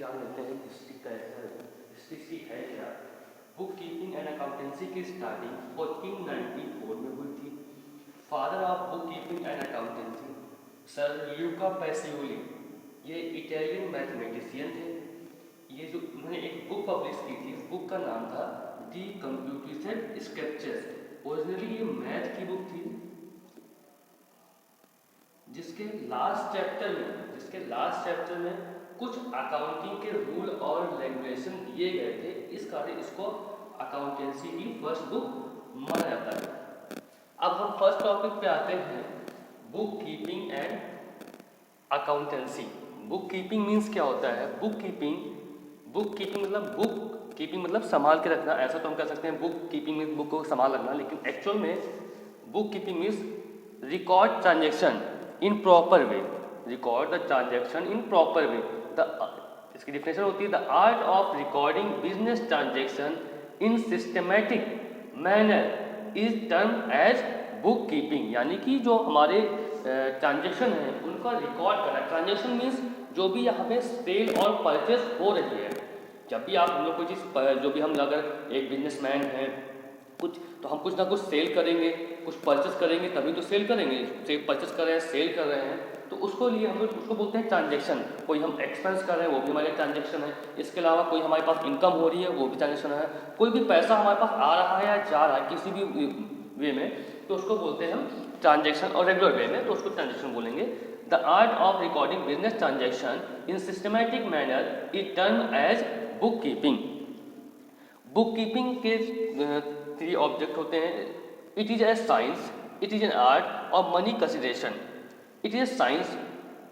जान लेते हैं हिस्ट्री हिस्ट्री है क्या। बुक कीपिंग एंड अकाउंटेंसी की स्टार्टिंग 1494 में हुई थी। Father of book keeping and accountancy sir Luca Pacioli, ये इटालियन मैथमेटिशियन थे। ये जो उन्होंने एक बुक पब्लिश की थी, उस बुक का नाम था दी कंप्यूटेशन स्क्रिप्चर्स। ओरिजिनली ये मैथ की बुक थी, जिसके लास्ट चैप्टर में कुछ अकाउंटिंग के रूल और रेगुलेशन दिए गए थे। इस कारण इसको अकाउंटेंसी की फर्स्ट बुक माना जाता है। अब हम फर्स्ट टॉपिक पे आते हैं, book keeping and accountancy. Book keeping means क्या होता है? बुक कीपिंग मतलब संभाल के रखना। ऐसा तो हम कह सकते हैं बुक कीपिंग मीन्स बुक को संभाल रखना, लेकिन एक्चुअल में book keeping means record transaction in proper way. Record the transaction in proper way. इसकी डिफिनेशन होती है the art of recording business transaction in systematic manner is term as book keeping. यानी कि जो हमारे ट्रांजेक्शन है उनका रिकॉर्ड करना। ट्रांजेक्शन मीन्स जो भी यहाँ पे सेल और परचेस हो रही है। जब भी आप हम लोग कोई चीज़, जो भी हम अगर एक बिजनेसमैन है कुछ, तो हम कुछ ना कुछ सेल करेंगे, कुछ परचेस करेंगे, तभी तो सेल करेंगे। परचेस कर रहे हैं, सेल कर रहे हैं, तो उसको लिए हम लोग उसको बोलते हैं ट्रांजेक्शन। कोई हम एक्सपेंस कर रहे हैं वो भी हमारे ट्रांजेक्शन है। इसके अलावा कोई हमारे पास इनकम हो रही है वो भी ट्रांजेक्शन है। कोई भी पैसा हमारे पास आ रहा है या जा रहा है किसी भी वे में, तो उसको बोलते हैं हम ट्रांजेक्शन। और रेगुलर वे में तो उसको ट्रांजेक्शन बोलेंगे। The art of recording business transaction in systematic manner is term as book keeping. Book keeping के 3 ऑब्जेक्ट होते हैं। It is a science, it is an art और money consideration. It is a science.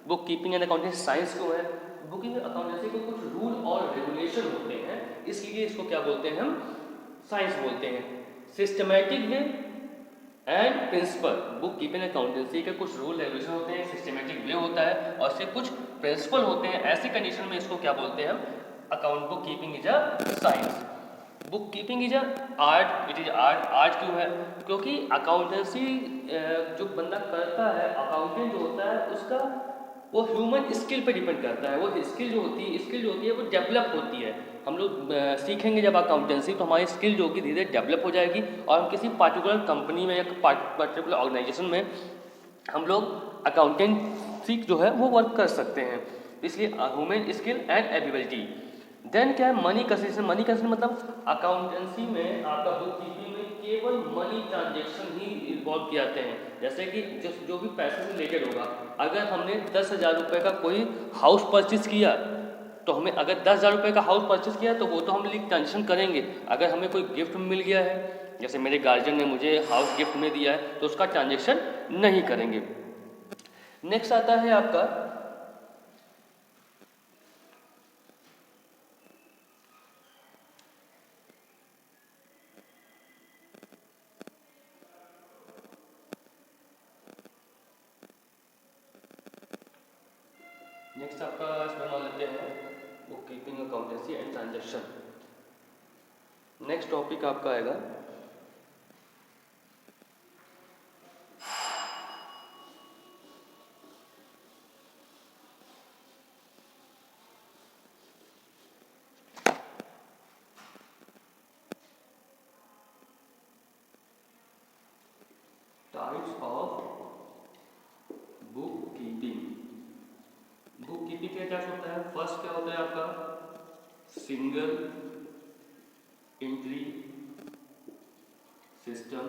Book keeping and accountancy science क्यों है? Booking accountancy को कुछ rule और regulation होते हैं, इसलिए इसको क्या बोलते हैं? हम साइंस बोलते हैं। Systematic way and principle. Book keeping accountancy के कुछ रूल रेगुलेशन होते हैं, सिस्टमैटिक वे होता है और इसके कुछ प्रिंसिपल होते हैं। ऐसी कंडीशन में इसको क्या बोलते हैं? हम book keeping is a science. Book keeping is a art. It is art. Art क्यों है? क्योंकि अकाउंटेंसी जो बंदा करता है, अकाउंटेंट जो होता है, उसका वो ह्यूमन स्किल पे डिपेंड करता है। वो स्किल जो होती है वो डेवलप होती है। हम लोग सीखेंगे जब अकाउंटेंसी, तो हमारी स्किल जो होगी धीरे धीरे डेवलप हो जाएगी और हम किसी पार्टिकुलर कंपनी में या पार्टिकुलर ऑर्गेनाइजेशन में हम लोग अकाउंटेंसी जो है वो वर्क कर सकते हैं। इसलिए human skill and ability. Then क्या है? Money consideration. मनी कंसिडरेशन मतलब अकाउंटेंसी में आपका बुक कीपिंग में केवल मनी ट्रांजेक्शन ही इन्वॉल्व किए जाते हैं। जैसे कि जो भी पैसे से रिलेटेड होगा, अगर हमने 10,000 रुपये का कोई हाउस परचेज किया, तो हमें अगर 10,000 रुपये का हाउस परचेज किया तो वो तो हम ट्रांजेक्शन करेंगे। अगर हमें कोई गिफ्ट मिल गया है, जैसे मेरे गार्जियन ने मुझे हाउस गिफ्ट में दिया है, तो उसका ट्रांजेक्शन नहीं करेंगे। नेक्स्ट आता है आपका इसमें मान लेते हैं book keeping accountancy and transaction. Next topic आपका आएगा types of book keeping. Book keeping के क्या होता है? फर्स्ट क्या होता है आपका? Single entry system.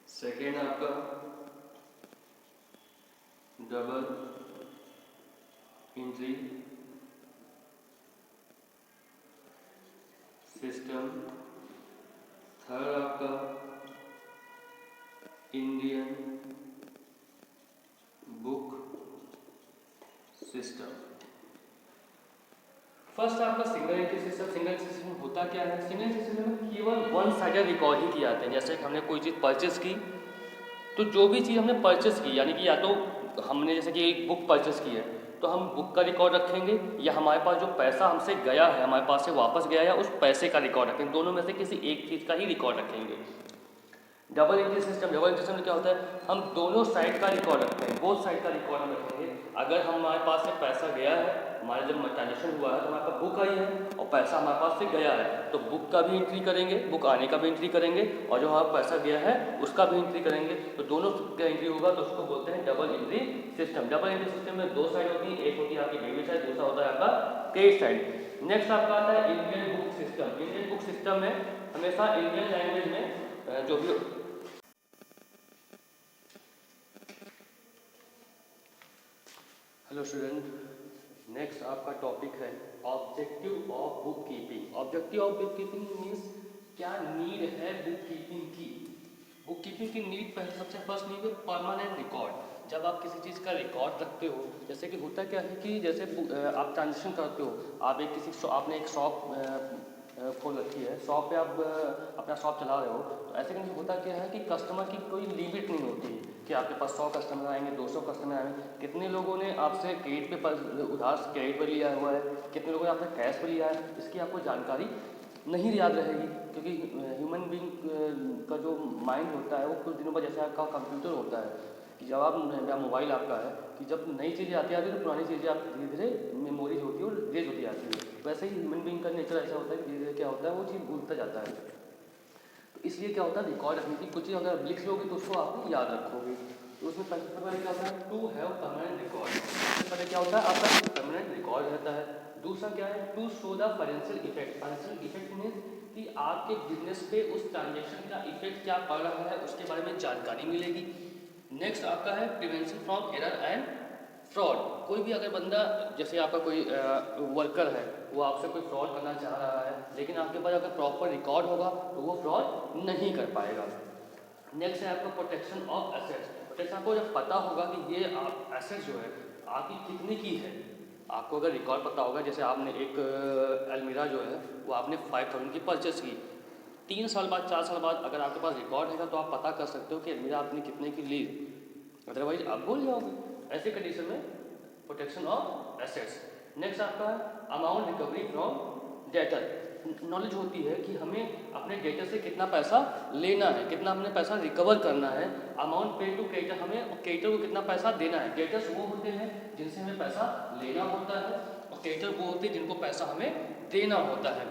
सेकेंड आपका डबल एंट्री सिस्टम। थर्ड आपका इंडियन बुक सिस्टम। फर्स्ट आपका single entry system. Single entry system होता क्या है? सिंगल एंट्री सिस्टम में केवल वन साइडेड रिकॉर्ड ही किए जाते हैं। जैसे कि हमने कोई चीज़ परचेस की, तो जो भी चीज़ हमने परचेस की, यानी कि या तो हमने जैसे कि एक बुक परचेस की है, तो हम बुक का रिकॉर्ड रखेंगे, या हमारे पास जो पैसा हमसे गया है, हमारे पास से वापस गया है, उस पैसे का रिकॉर्ड रखेंगे। दोनों में से किसी एक चीज़ का ही रिकॉर्ड रखेंगे। डबल एंट्री सिस्टम में क्या होता है, हम दोनों साइड का रिकॉर्ड रखते हैं, बोथ साइड का रिकॉर्ड हम रखेंगे। अगर हमारे पास से पैसा गया है, हमारा जब ट्रांजेक्शन हुआ है तो हमारे पास बुक आई है और पैसा हमारे पास से गया है, तो बुक का भी एंट्री करेंगे, बुक आने का भी एंट्री करेंगे, और जो हमारा पैसा गया है उसका भी एंट्री करेंगे। तो दोनों का एंट्री होगा, तो उसको बोलते हैं double entry system. Double entry system में दो साइड होती है, एक होती है आपकी डेबिट साइड, दूसरा होता है आपका क्रेडिट साइड। नेक्स्ट आपका आता है Indian book system. Indian book system में हमेशा इंडियन लैंग्वेज में जो भी हेलो स्टूडेंट, नेक्स्ट आपका टॉपिक है objective of book keeping. Objective of book keeping means क्या नीड है बुक कीपिंग की। बुक कीपिंग की नीड पहले सबसे फर्स्ट नीड है परमानेंट रिकॉर्ड। जब आप किसी चीज़ का रिकॉर्ड रखते हो, जैसे कि होता क्या है कि जैसे आप ट्रांजेक्शन करते हो, आप एक किसी आपने एक शॉप खोल रखी है, शॉप पे आप अपना शॉप चला रहे हो, तो ऐसे करके होता क्या है कि कस्टमर की कोई लिमिट नहीं होती कि आपके पास 100 कस्टमर आएंगे, 200 कस्टमर आएंगे। कितने लोगों ने आपसे क्रेडिट पे उधार क्रेडिट पर लिया हुआ है, कितने लोगों ने आपसे कैश पर लिया है, इसकी आपको जानकारी नहीं याद रहेगी। क्योंकि ह्यूमन बीइंग का जो माइंड होता है वो कुछ दिनों बाद जैसे आपका कंप्यूटर होता है कि जब आप मोबाइल आपका है कि जब नई चीज़ें आती है तो पुरानी चीज़ें आप धीरे धीरे मेमोरीज होती है और रेज होती आती है। वैसे ही ह्यूमन बीइंग का नेचर ऐसा होता है कि धीरे धीरे क्या होता है वो चीज़ भूलता जाता है। तो इसलिए क्या होता है रिकॉर्ड रखने की कुछ चीज़ अगर आप लिख लोगे तो उसको आप याद रखोगे। तो उसमें सबसे पहले क्या होता है टू हैव परमानेंट रिकॉर्ड। सबसे पहले क्या होता है आपका परमानेंट रिकॉर्ड रहता है। दूसरा क्या है to show the financial effect. Financial effect means कि आपके बिजनेस पे उस ट्रांजेक्शन का इफेक्ट क्या पड़ रहा है उसके बारे में जानकारी मिलेगी। नेक्स्ट आपका है prevention from error and fraud. कोई भी अगर बंदा जैसे आपका कोई वर्कर है वो आपसे कोई फ्रॉड करना चाह रहा है, लेकिन आपके पास अगर प्रॉपर रिकॉर्ड होगा तो वो फ्रॉड नहीं कर पाएगा। नेक्स्ट है आपका प्रोटेक्शन ऑफ एसेट्स। प्रोटेक्शन आपको जब पता होगा कि ये आप एसेट्स जो है आपकी कितने की है, आपको अगर रिकॉर्ड पता होगा, जैसे आपने एक अलमीरा जो है वो आपने 5000 की परचेस की, 3 साल बाद 4 साल बाद अगर आपके पास रिकॉर्ड है तो आप पता कर सकते हो कि अलमीरा आपने कितने की ली, अदरवाइज आप भूल जाओगे। ऐसे कंडीशन में प्रोटेक्शन ऑफ एसेट्स। नेक्स्ट आपका amount recovery from debtor. Knowledge होती है कि हमें अपने डेटर से कितना पैसा लेना है, कितना हमने पैसा रिकवर करना है। अमाउंट पे टू क्रेडिटर, हमें क्रेडिटर को कितना पैसा देना है। डेटर्स वो होते हैं जिनसे हमें पैसा लेना होता है और क्रेडिटर वो होते हैं जिनको पैसा हमें देना होता है।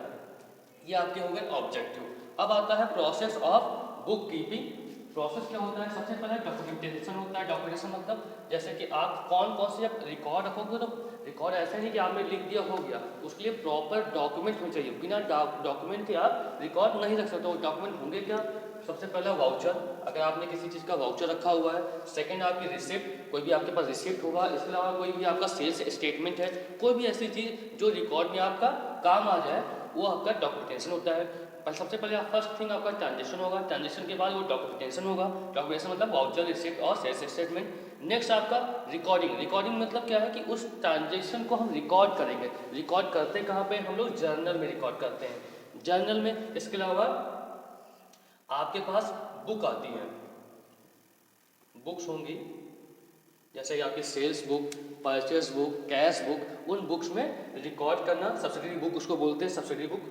ये आपके हो गए ऑब्जेक्टिव। अब आता है process of book keeping. Process क्या होता है, सबसे पहले डॉक्यूमेंटेशन होता है। डॉक्यूमेंटेशन मतलब जैसे कि आप कौन कौन से रिकॉर्ड रखोगे, तो रिकॉर्ड ऐसा नहीं कि आपने लिख दिया हो गया, उसके लिए प्रॉपर डॉक्यूमेंट होना चाहिए। बिना डॉक्यूमेंट के आप रिकॉर्ड नहीं रख सकते हो। डॉक्यूमेंट होंगे क्या, सबसे पहला वाउचर, अगर आपने किसी चीज़ का वाउचर रखा हुआ है। सेकंड आपकी रिसिप्ट, कोई भी आपके पास रिसिप्ट होगा। इसके अलावा कोई भी आपका सेल्स स्टेटमेंट है, कोई भी ऐसी चीज़ जो रिकॉर्ड में आपका काम आ जाए वो आपका डॉक्यूमेंटेशन होता है। पर सबसे पहले फर्स्ट थिंग आपका ट्रांजेक्शन होगा, ट्रांजेक्शन के बाद वो डॉक्यूमेंटेशन होगा। डॉक्यूमेंटेशन मतलब वाउचर, रिसिप्ट और सेल्स स्टेटमेंट। नेक्स्ट आपका रिकॉर्डिंग। रिकॉर्डिंग मतलब क्या है कि उस ट्रांजेक्शन को हम रिकॉर्ड करेंगे। रिकॉर्ड करते कहाँ पे, हम लोग जर्नल में रिकॉर्ड करते हैं, जर्नल में। इसके अलावा आपके पास बुक आती है, बुक्स होंगी जैसे कि आपकी sales book, purchase book, cash book. उन बुक्स में रिकॉर्ड करना, सब्सिडरी बुक उसको बोलते हैं, subsidiary book,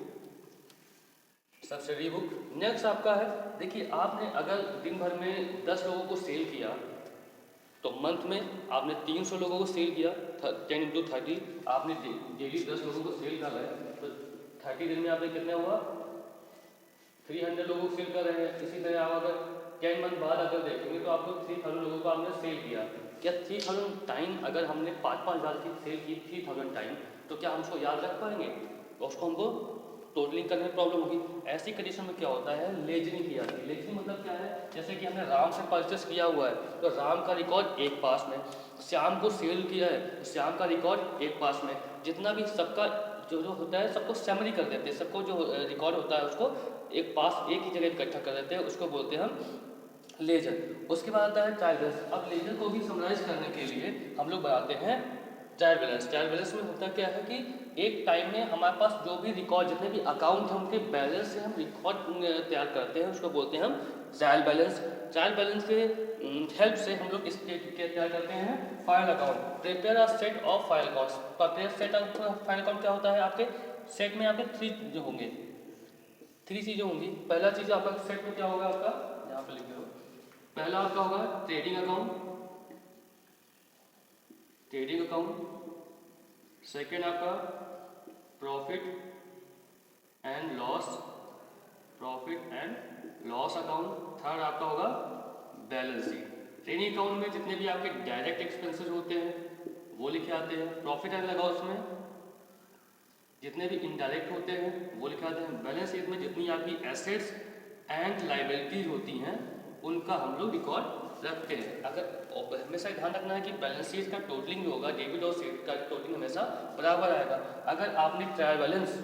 subsidiary book. Next आपका है, देखिए आपने अगर दिन भर में 10 लोगों को सेल किया तो मंथ में आपने 300 लोगों को सेल किया, 10 × 30, आपने डेली 10 लोगों को सेल कर रहे हैं तो 30 दिन में आपने कितने हुआ, 300 लोगों को सेल कर रहे हैं। इसी तरह आप अगर 10 मंथ बाद अगर देखेंगे तो आपको 3000 लोगों को आपने सेल किया। क्या 3000 टाइम अगर हमने 5-5 हज़ार की सेल की 3000 टाइम, तो क्या हम उसको याद रख पाएंगे, उसको हमको टोटलिंग करने में प्रॉब्लम होगी। ऐसी कंडीशन में क्या होता है, लेजनिंग की जाती है। लेजनिंग मतलब क्या है, जैसे कि हमने राम से परचेस किया हुआ है तो राम का रिकॉर्ड एक पास में, श्याम को सेल किया है तो श्याम का रिकॉर्ड एक पास में। जितना भी सबका जो जो होता है सबको समरी कर देते हैं, सबको जो रिकॉर्ड होता है उसको एक पास एक ही जगह इकट्ठा कर देते हैं, उसको बोलते हैं हम लेजर। उसके बाद आता है ट्रायल बैलेंस। अब लेजर को भी समराइज करने के लिए हम लोग बनाते हैं ट्रायल बैलेंस। ट्रायल बैलेंस में होता क्या है कि एक टाइम में हमारे पास जो भी रिकॉर्ड, जितने भी अकाउंट हैं उनके बैलेंस से हम रिकॉर्ड तैयार करते हैं, उसको बोलते हैं हम ट्रायल बैलेंस। ट्रायल बैलेंस के हेल्प से हम लोग इसके क्या करते हैं, file account. Prepare a set of file accounts. Prepare set of file account क्या होता है, आपके सेट में आपके 3 जो होंगे, 3 चीज़ें होंगी। पहला चीज़ आपका सेट में क्या होगा, आपका यहाँ पे लिखे हो। पहला आपका होगा ट्रेडिंग अकाउंट, सेकेंड आपका profit and loss account, third आपका होगा बैलेंस शीट। ट्रेडिंग अकाउंट में जितने भी आपके डायरेक्ट एक्सपेंसेस होते हैं वो लिखे आते हैं, प्रॉफिट एंड लॉस में जितने भी इनडायरेक्ट होते हैं वो लिखे आते हैं, बैलेंस शीट में जितनी आपकी एसेट्स एंड लाइबिलिटीज होती हैं उनका हम लोग रिकॉर्ड रखते हैं। अगर हमेशा ध्यान रखना है कि बैलेंस शीट का टोटलिंग जो होगा डेबिट और क्रेडिट का टोटलिंग हमेशा बराबर आएगा। अगर आपने ट्रायल बैलेंस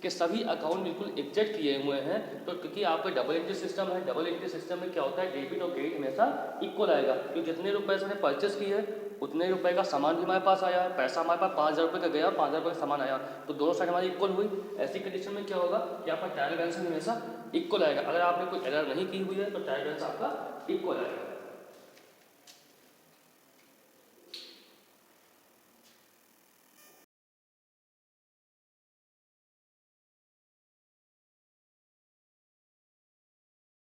के सभी अकाउंट बिल्कुल एग्जैक्ट किए हुए हैं तो क्योंकि आपका डबल एंट्री सिस्टम है, डबल एंट्री सिस्टम में क्या होता है डेबिट और क्रेडिट हमेशा इक्वल आएगा, क्योंकि जितने रुपए से मैंने परचेस की है उतने रुपए का सामान भी हमारे पास आया, पैसा हमारे पास 5,000 रुपये का गया, 5,000 रुपये का सामान आया, तो दोनों साइड हमारी इक्वल हुई। ऐसी कंडीशन में क्या होगा कि आपका ट्रायल बैलेंस हमेशा इक्वल आएगा। अगर आपने कोई एरर नहीं की हुई है तो ट्रायल बैलेंस आपका इक्वल आएगा।